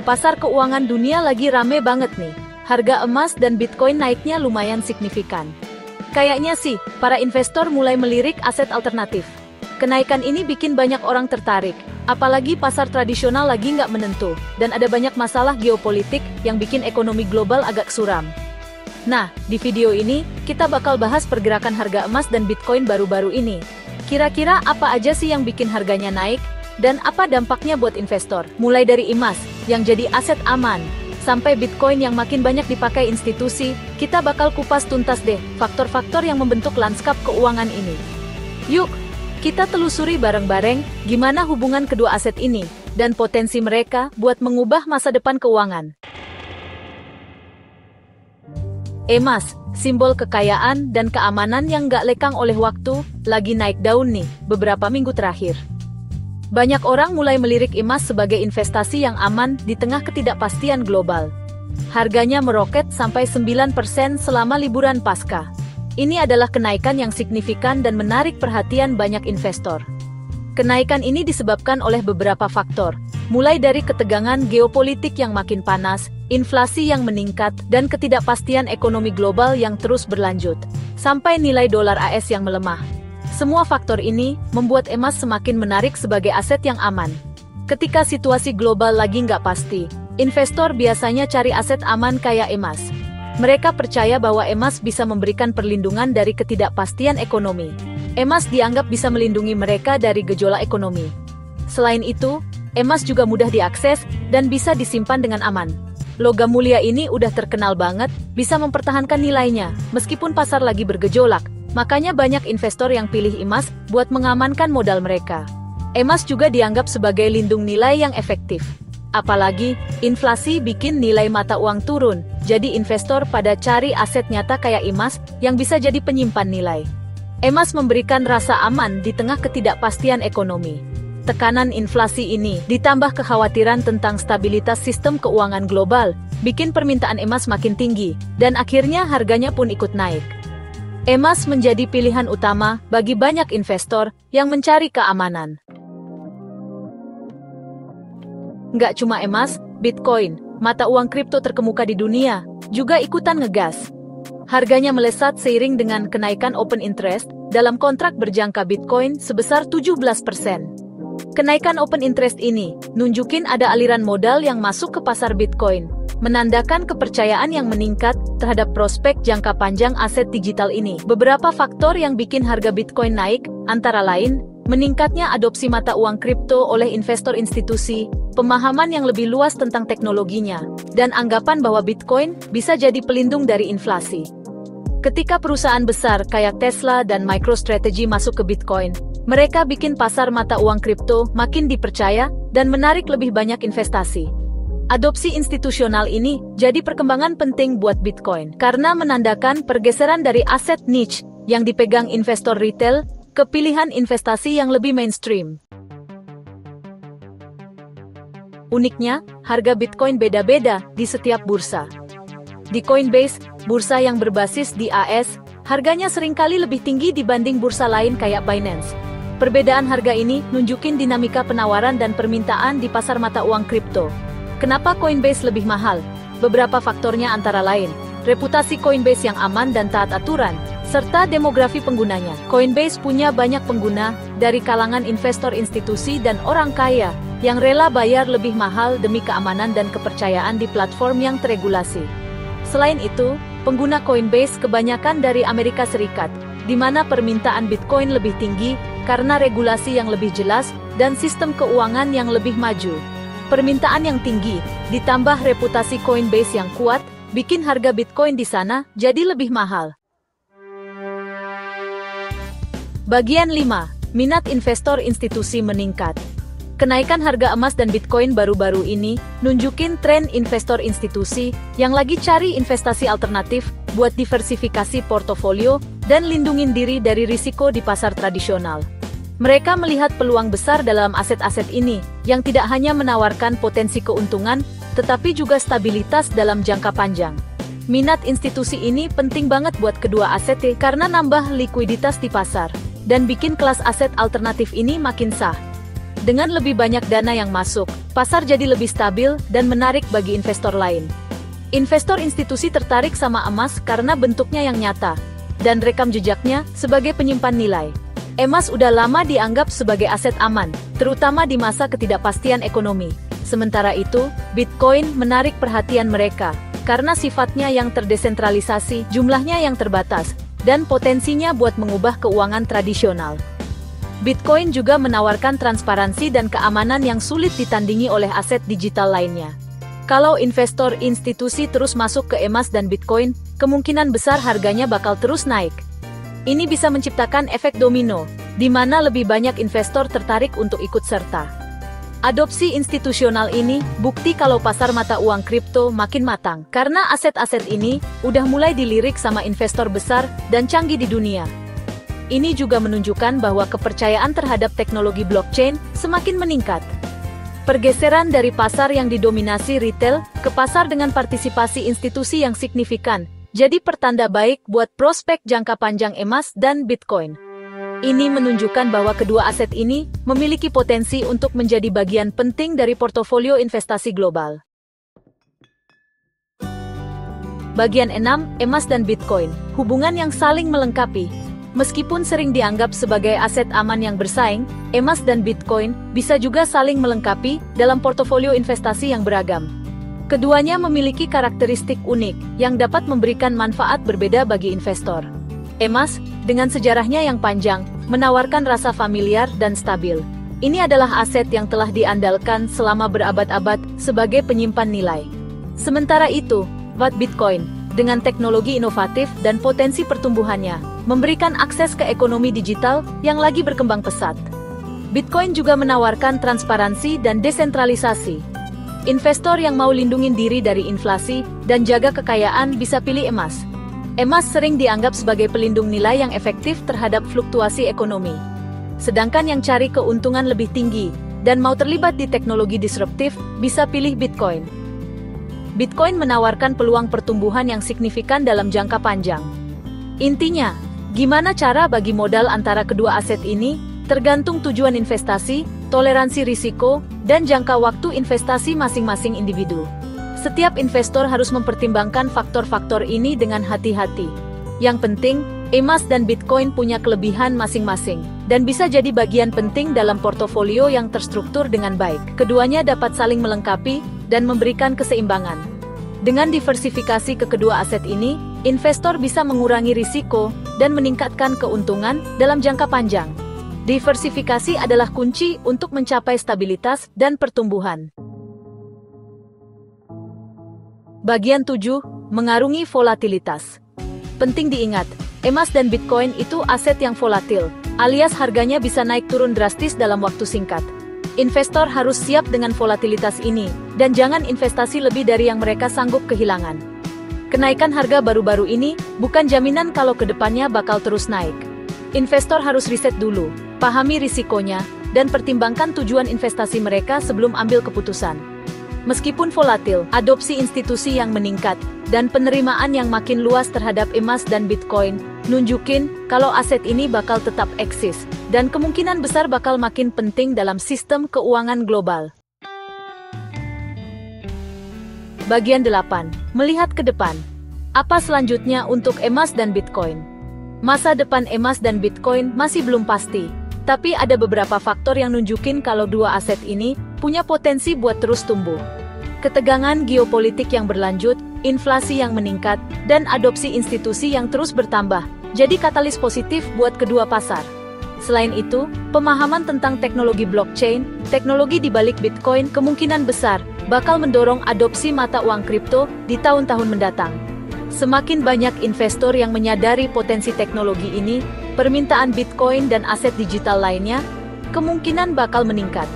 Pasar keuangan dunia lagi rame banget nih. Harga emas dan Bitcoin naiknya lumayan signifikan. Kayaknya sih, para investor mulai melirik aset alternatif. Kenaikan ini bikin banyak orang tertarik, apalagi pasar tradisional lagi nggak menentu, dan ada banyak masalah geopolitik yang bikin ekonomi global agak suram. Nah, di video ini, kita bakal bahas pergerakan harga emas dan Bitcoin baru-baru ini. Kira-kira apa aja sih yang bikin harganya naik? Dan apa dampaknya buat investor? Mulai dari emas, yang jadi aset aman, sampai Bitcoin yang makin banyak dipakai institusi, kita bakal kupas tuntas deh faktor-faktor yang membentuk lanskap keuangan ini. Yuk, kita telusuri bareng-bareng gimana hubungan kedua aset ini, dan potensi mereka buat mengubah masa depan keuangan. Emas, simbol kekayaan dan keamanan yang nggak lekang oleh waktu, lagi naik daun nih beberapa minggu terakhir. Banyak orang mulai melirik emas sebagai investasi yang aman di tengah ketidakpastian global. Harganya meroket sampai 9% selama liburan Paskah. Ini adalah kenaikan yang signifikan dan menarik perhatian banyak investor. Kenaikan ini disebabkan oleh beberapa faktor, mulai dari ketegangan geopolitik yang makin panas, inflasi yang meningkat, dan ketidakpastian ekonomi global yang terus berlanjut, sampai nilai dolar AS yang melemah. Semua faktor ini membuat emas semakin menarik sebagai aset yang aman. Ketika situasi global lagi nggak pasti, investor biasanya cari aset aman kayak emas. Mereka percaya bahwa emas bisa memberikan perlindungan dari ketidakpastian ekonomi. Emas dianggap bisa melindungi mereka dari gejolak ekonomi. Selain itu, emas juga mudah diakses dan bisa disimpan dengan aman. Logam mulia ini udah terkenal banget, bisa mempertahankan nilainya, meskipun pasar lagi bergejolak. Makanya banyak investor yang pilih emas buat mengamankan modal mereka. Emas juga dianggap sebagai lindung nilai yang efektif. Apalagi, inflasi bikin nilai mata uang turun, jadi investor pada cari aset nyata kayak emas yang bisa jadi penyimpan nilai. Emas memberikan rasa aman di tengah ketidakpastian ekonomi. Tekanan inflasi ini, ditambah kekhawatiran tentang stabilitas sistem keuangan global, bikin permintaan emas makin tinggi, dan akhirnya harganya pun ikut naik. Emas menjadi pilihan utama bagi banyak investor yang mencari keamanan. Nggak cuma emas, Bitcoin, mata uang kripto terkemuka di dunia, juga ikutan ngegas. Harganya melesat seiring dengan kenaikan open interest dalam kontrak berjangka Bitcoin sebesar 17%. Kenaikan open interest ini nunjukin ada aliran modal yang masuk ke pasar Bitcoin, menandakan kepercayaan yang meningkat terhadap prospek jangka panjang aset digital ini. Beberapa faktor yang bikin harga Bitcoin naik, antara lain, meningkatnya adopsi mata uang kripto oleh investor institusi, pemahaman yang lebih luas tentang teknologinya, dan anggapan bahwa Bitcoin bisa jadi pelindung dari inflasi. Ketika perusahaan besar kayak Tesla dan MicroStrategy masuk ke Bitcoin, mereka bikin pasar mata uang kripto makin dipercaya dan menarik lebih banyak investasi. Adopsi institusional ini jadi perkembangan penting buat Bitcoin karena menandakan pergeseran dari aset niche yang dipegang investor retail ke pilihan investasi yang lebih mainstream. Uniknya, harga Bitcoin beda-beda di setiap bursa. Di Coinbase, bursa yang berbasis di AS, harganya seringkali lebih tinggi dibanding bursa lain kayak Binance. Perbedaan harga ini nunjukin dinamika penawaran dan permintaan di pasar mata uang kripto. Kenapa Coinbase lebih mahal? Beberapa faktornya antara lain, reputasi Coinbase yang aman dan taat aturan, serta demografi penggunanya. Coinbase punya banyak pengguna, dari kalangan investor institusi dan orang kaya, yang rela bayar lebih mahal demi keamanan dan kepercayaan di platform yang teregulasi. Selain itu, pengguna Coinbase kebanyakan dari Amerika Serikat, di mana permintaan Bitcoin lebih tinggi, karena regulasi yang lebih jelas, dan sistem keuangan yang lebih maju. Permintaan yang tinggi, ditambah reputasi Coinbase yang kuat, bikin harga Bitcoin di sana jadi lebih mahal. Bagian 5. Minat investor institusi meningkat. Kenaikan harga emas dan Bitcoin baru-baru ini nunjukin tren investor institusi yang lagi cari investasi alternatif buat diversifikasi portofolio dan lindungin diri dari risiko di pasar tradisional. Mereka melihat peluang besar dalam aset-aset ini, yang tidak hanya menawarkan potensi keuntungan, tetapi juga stabilitas dalam jangka panjang. Minat institusi ini penting banget buat kedua aset karena nambah likuiditas di pasar, dan bikin kelas aset alternatif ini makin sah. Dengan lebih banyak dana yang masuk, pasar jadi lebih stabil dan menarik bagi investor lain. Investor institusi tertarik sama emas karena bentuknya yang nyata, dan rekam jejaknya sebagai penyimpan nilai. Emas udah lama dianggap sebagai aset aman, terutama di masa ketidakpastian ekonomi. Sementara itu, Bitcoin menarik perhatian mereka, karena sifatnya yang terdesentralisasi, jumlahnya yang terbatas, dan potensinya buat mengubah keuangan tradisional. Bitcoin juga menawarkan transparansi dan keamanan yang sulit ditandingi oleh aset digital lainnya. Kalau investor institusi terus masuk ke emas dan Bitcoin, kemungkinan besar harganya bakal terus naik. Ini bisa menciptakan efek domino, di mana lebih banyak investor tertarik untuk ikut serta. Adopsi institusional ini bukti kalau pasar mata uang kripto makin matang, karena aset-aset ini udah mulai dilirik sama investor besar dan canggih di dunia. Ini juga menunjukkan bahwa kepercayaan terhadap teknologi blockchain semakin meningkat. Pergeseran dari pasar yang didominasi retail ke pasar dengan partisipasi institusi yang signifikan, jadi pertanda baik buat prospek jangka panjang emas dan Bitcoin. Ini menunjukkan bahwa kedua aset ini memiliki potensi untuk menjadi bagian penting dari portofolio investasi global. Bagian 6, emas dan Bitcoin, hubungan yang saling melengkapi. Meskipun sering dianggap sebagai aset aman yang bersaing, emas dan Bitcoin bisa juga saling melengkapi dalam portofolio investasi yang beragam. Keduanya memiliki karakteristik unik yang dapat memberikan manfaat berbeda bagi investor. Emas, dengan sejarahnya yang panjang, menawarkan rasa familiar dan stabil. Ini adalah aset yang telah diandalkan selama berabad-abad sebagai penyimpan nilai. Sementara itu, Bitcoin, dengan teknologi inovatif dan potensi pertumbuhannya, memberikan akses ke ekonomi digital yang lagi berkembang pesat. Bitcoin juga menawarkan transparansi dan desentralisasi. Investor yang mau lindungin diri dari inflasi dan jaga kekayaan bisa pilih emas. Emas sering dianggap sebagai pelindung nilai yang efektif terhadap fluktuasi ekonomi. Sedangkan yang cari keuntungan lebih tinggi dan mau terlibat di teknologi disruptif bisa pilih Bitcoin. Bitcoin menawarkan peluang pertumbuhan yang signifikan dalam jangka panjang. Intinya, gimana cara bagi modal antara kedua aset ini, tergantung tujuan investasi, toleransi risiko, dan jangka waktu investasi masing-masing individu. Setiap investor harus mempertimbangkan faktor-faktor ini dengan hati-hati. Yang penting, emas dan Bitcoin punya kelebihan masing-masing, dan bisa jadi bagian penting dalam portofolio yang terstruktur dengan baik. Keduanya dapat saling melengkapi dan memberikan keseimbangan. Dengan diversifikasi ke kedua aset ini, investor bisa mengurangi risiko dan meningkatkan keuntungan dalam jangka panjang. Diversifikasi adalah kunci untuk mencapai stabilitas dan pertumbuhan. Bagian 7, mengarungi volatilitas. Penting diingat, emas dan Bitcoin itu aset yang volatil, alias harganya bisa naik turun drastis dalam waktu singkat. Investor harus siap dengan volatilitas ini, dan jangan investasi lebih dari yang mereka sanggup kehilangan. Kenaikan harga baru-baru ini bukan jaminan kalau kedepannya bakal terus naik. Investor harus riset dulu, pahami risikonya, dan pertimbangkan tujuan investasi mereka sebelum ambil keputusan. Meskipun volatil, adopsi institusi yang meningkat, dan penerimaan yang makin luas terhadap emas dan Bitcoin, nunjukin kalau aset ini bakal tetap eksis, dan kemungkinan besar bakal makin penting dalam sistem keuangan global. Bagian 8. Melihat ke depan. Apa selanjutnya untuk emas dan Bitcoin? Masa depan emas dan Bitcoin masih belum pasti, tapi ada beberapa faktor yang nunjukin kalau dua aset ini punya potensi buat terus tumbuh. Ketegangan geopolitik yang berlanjut, inflasi yang meningkat, dan adopsi institusi yang terus bertambah, jadi katalis positif buat kedua pasar. Selain itu, pemahaman tentang teknologi blockchain, teknologi di balik Bitcoin kemungkinan besar bakal mendorong adopsi mata uang kripto di tahun-tahun mendatang. Semakin banyak investor yang menyadari potensi teknologi ini, permintaan Bitcoin dan aset digital lainnya kemungkinan bakal meningkat.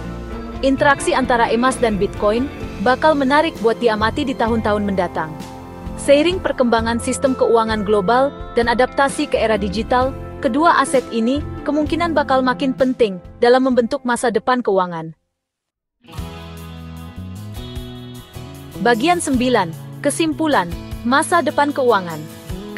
Interaksi antara emas dan Bitcoin bakal menarik buat diamati di tahun-tahun mendatang. Seiring perkembangan sistem keuangan global dan adaptasi ke era digital, kedua aset ini kemungkinan bakal makin penting dalam membentuk masa depan keuangan. Bagian 9. Kesimpulan, masa depan keuangan.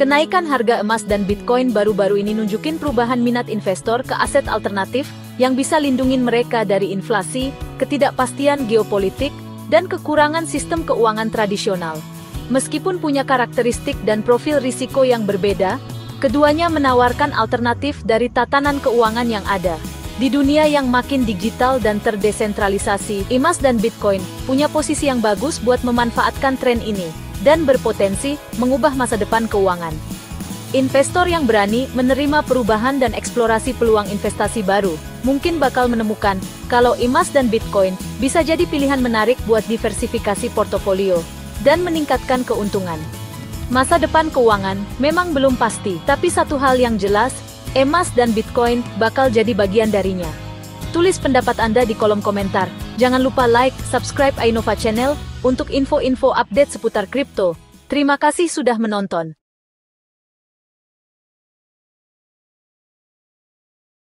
Kenaikan harga emas dan Bitcoin baru-baru ini nunjukin perubahan minat investor ke aset alternatif yang bisa lindungin mereka dari inflasi, ketidakpastian geopolitik, dan kekurangan sistem keuangan tradisional. Meskipun punya karakteristik dan profil risiko yang berbeda, keduanya menawarkan alternatif dari tatanan keuangan yang ada. Di dunia yang makin digital dan terdesentralisasi, emas dan Bitcoin punya posisi yang bagus buat memanfaatkan tren ini, dan berpotensi mengubah masa depan keuangan. Investor yang berani menerima perubahan dan eksplorasi peluang investasi baru, mungkin bakal menemukan kalau emas dan Bitcoin bisa jadi pilihan menarik buat diversifikasi portofolio, dan meningkatkan keuntungan. Masa depan keuangan memang belum pasti, tapi satu hal yang jelas, emas dan Bitcoin bakal jadi bagian darinya. Tulis pendapat Anda di kolom komentar. Jangan lupa like, subscribe Ainova Channel untuk info-info update seputar kripto. Terima kasih sudah menonton.